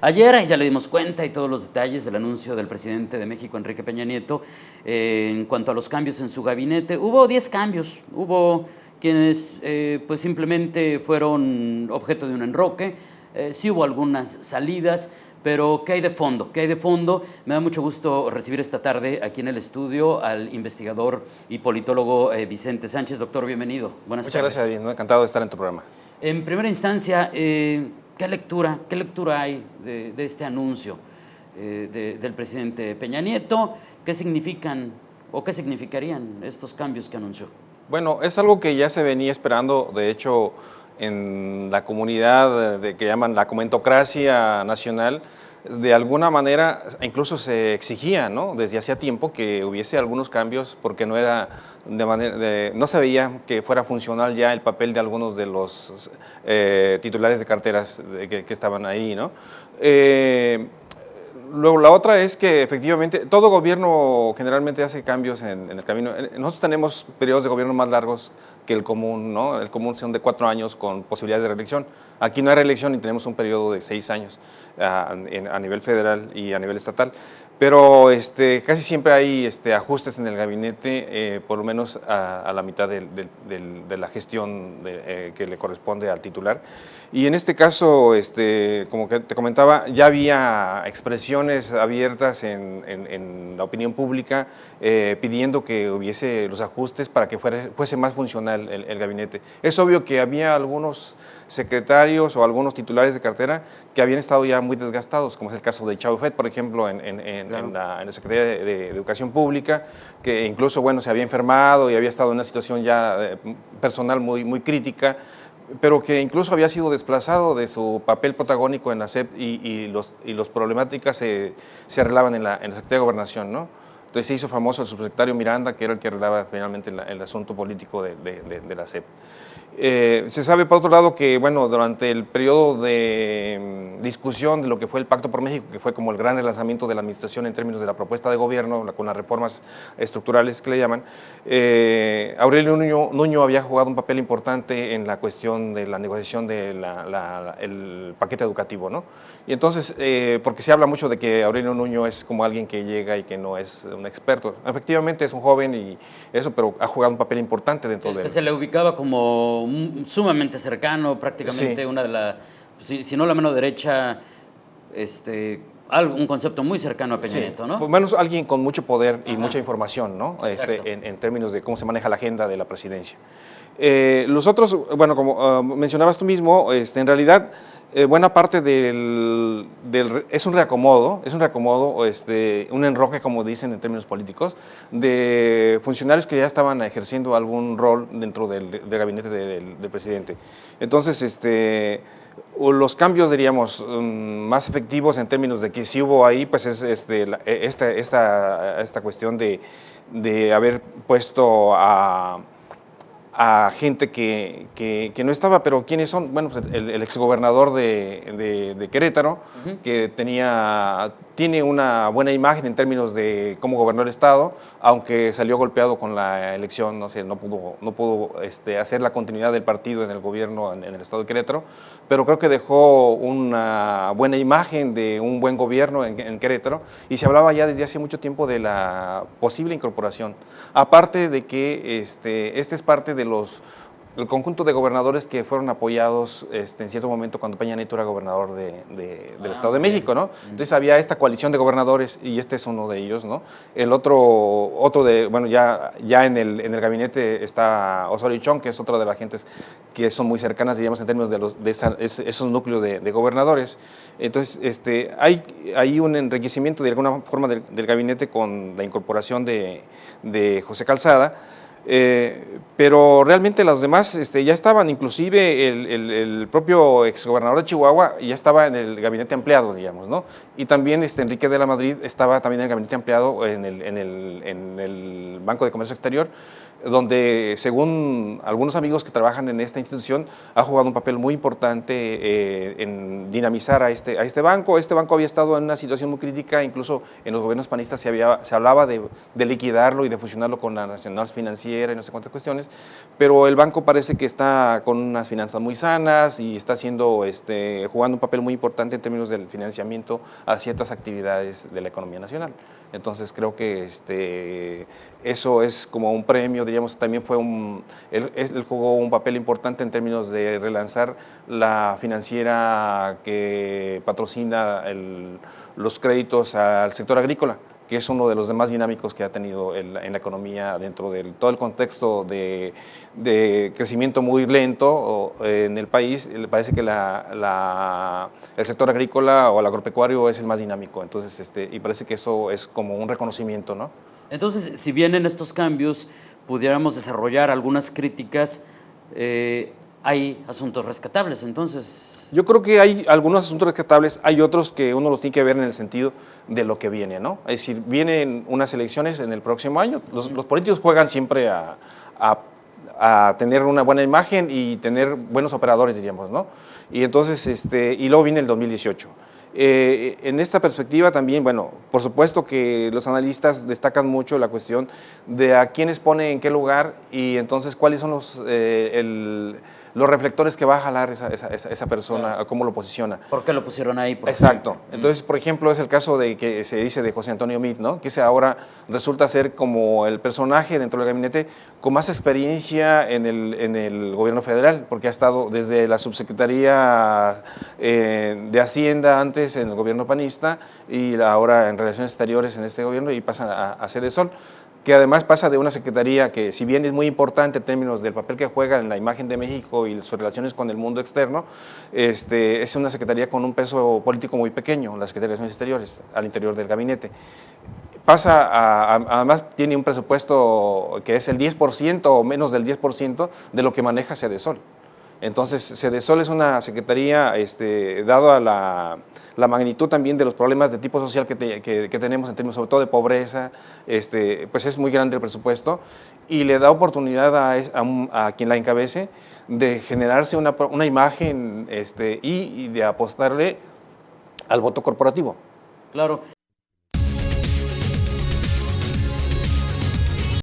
Ayer ya le dimos cuenta y todos los detalles del anuncio del presidente de México, Enrique Peña Nieto, en cuanto a los cambios en su gabinete. Hubo 10 cambios, hubo quienes pues simplemente fueron objeto de un enroque, sí hubo algunas salidas, pero ¿qué hay de fondo? ¿Qué hay de fondo? Me da mucho gusto recibir esta tarde aquí en el estudio al investigador y politólogo Vicente Sánchez. Doctor, bienvenido. Buenas tardes. Muchas gracias, Edith. Encantado de estar en tu programa. En primera instancia, ¿qué lectura hay de este anuncio del presidente Peña Nieto? ¿Qué significan o qué significarían estos cambios que anunció? Bueno, es algo que ya se venía esperando, de hecho, en la comunidad que llaman la comentocracia nacional, de alguna manera incluso se exigía, ¿no?, desde hacía tiempo que hubiese algunos cambios porque no era no se veía que fuera funcional ya el papel de algunos de los titulares de carteras que estaban ahí, ¿no? Luego, la otra es que efectivamente todo gobierno generalmente hace cambios en el camino. Nosotros tenemos periodos de gobierno más largos que el común, ¿no? El común son de 4 años con posibilidades de reelección. Aquí no hay reelección y tenemos un periodo de 6 años a nivel federal y a nivel estatal. Pero casi siempre hay ajustes en el gabinete, por lo menos a la mitad de la gestión que le corresponde al titular. Y en este caso, como que te comentaba, ya había expresiones abiertas en la opinión pública pidiendo que hubiese los ajustes para que fuese más funcional el gabinete. Es obvio que había algunos secretarios o algunos titulares de cartera que habían estado ya muy desgastados, como es el caso de Chao Fett, por ejemplo, en la Secretaría de Educación Pública, que incluso, bueno, se había enfermado y había estado en una situación ya personal muy crítica, pero que incluso había sido desplazado de su papel protagónico en la SEP y los problemáticas se arreglaban en la Secretaría de Gobernación, ¿no? Entonces se hizo famoso el subsecretario Miranda, que era el que arreglaba finalmente el asunto político de la SEP. Se sabe, por otro lado, que bueno, durante el periodo de discusión de lo que fue el Pacto por México, que fue como el gran relanzamiento de la administración en términos de la propuesta de gobierno, con las reformas estructurales que le llaman, Aurelio Nuño había jugado un papel importante en la cuestión de la negociación del paquete educativo, ¿no? Y entonces, porque se habla mucho de que Aurelio Nuño es como alguien que llega y que no es un experto. Efectivamente es un joven y eso, pero ha jugado un papel importante dentro de él. Se le ubicaba como sumamente cercano, prácticamente Sí. una de las, si no la mano derecha, un concepto muy cercano a Peña Nieto, ¿no? Por lo menos alguien con mucho poder y Ajá. mucha información, ¿no? En términos de cómo se maneja la agenda de la presidencia. Los otros, bueno, como mencionabas tú mismo, en realidad buena parte es un reacomodo, un enroque, como dicen en términos políticos, de funcionarios que ya estaban ejerciendo algún rol dentro del gabinete del presidente. Entonces, los cambios, diríamos, más efectivos en términos de que sí hubo ahí, pues es esta cuestión de haber puesto a gente que no estaba, pero ¿quiénes son? Bueno, pues el exgobernador de Querétaro, que tiene una buena imagen en términos de cómo gobernó el Estado, aunque salió golpeado con la elección, no sé, no pudo hacer la continuidad del partido en el gobierno en el Estado de Querétaro, pero creo que dejó una buena imagen de un buen gobierno en Querétaro, y se hablaba ya desde hace mucho tiempo de la posible incorporación. Aparte de que este es parte del conjunto de gobernadores que fueron apoyados en cierto momento cuando Peña Nieto era gobernador del Estado de México, ¿no? Entonces había esta coalición de gobernadores y este es uno de ellos, ¿no? El otro bueno, ya en el gabinete está Osorio Chong, que es otra de las gentes que son muy cercanas, digamos, en términos de esos núcleos de gobernadores. Entonces, hay un enriquecimiento de alguna forma del gabinete con la incorporación de José Calzada. Pero realmente los demás ya estaban, inclusive el propio exgobernador de Chihuahua ya estaba en el gabinete ampliado, digamos, ¿no? Y también Enrique de la Madrid estaba también en el gabinete ampliado en el Banco de Comercio Exterior. donde según algunos amigos que trabajan en esta institución, ha jugado un papel muy importante en dinamizar a este banco. Este banco había estado en una situación muy crítica, incluso en los gobiernos panistas se hablaba de liquidarlo y de fusionarlo con la Nacional Financiera y no sé cuántas cuestiones, pero el banco parece que está con unas finanzas muy sanas y está jugando un papel muy importante en términos del financiamiento a ciertas actividades de la economía nacional. Entonces creo que eso es como un premio, diríamos, también él jugó un papel importante en términos de relanzar la financiera que patrocina los créditos al sector agrícola, que es uno de los más dinámicos que ha tenido en la economía dentro de todo el contexto de crecimiento muy lento en el país. Parece que el sector agrícola o el agropecuario es el más dinámico, entonces, y parece que eso es como un reconocimiento, ¿no? Entonces, si bien en estos cambios pudiéramos desarrollar algunas críticas, hay asuntos rescatables, entonces... Yo creo que hay algunos asuntos rescatables, hay otros que uno los tiene que ver en el sentido de lo que viene, ¿no? Es decir, vienen unas elecciones en el próximo año, los políticos juegan siempre a tener una buena imagen y tener buenos operadores, diríamos, ¿no? Y entonces, y luego viene el 2018. En esta perspectiva también, bueno, por supuesto que los analistas destacan mucho la cuestión de a quiénes pone en qué lugar y entonces cuáles son los reflectores que va a jalar esa persona, claro, cómo lo posiciona. ¿Por qué lo pusieron ahí? Exacto. Entonces, por ejemplo, es el caso de que se dice de José Antonio Meade, ¿no? Que ahora resulta ser como el personaje dentro del gabinete con más experiencia en el gobierno federal, porque ha estado desde la subsecretaría de Hacienda antes en el gobierno panista y ahora en Relaciones Exteriores en este gobierno y pasa a Sedesol, que además pasa de una secretaría que, si bien es muy importante en términos del papel que juega en la imagen de México y sus relaciones con el mundo externo, es una secretaría con un peso político muy pequeño, la Secretaría de Relaciones Exteriores, al interior del gabinete. Además tiene un presupuesto que es el 10% o menos del 10% de lo que maneja Sedesol. Entonces, Sedesol es una secretaría, dado a la magnitud también de los problemas de tipo social que tenemos en términos sobre todo de pobreza, pues es muy grande el presupuesto y le da oportunidad a quien la encabece de generarse una imagen y de apostarle al voto corporativo. Claro.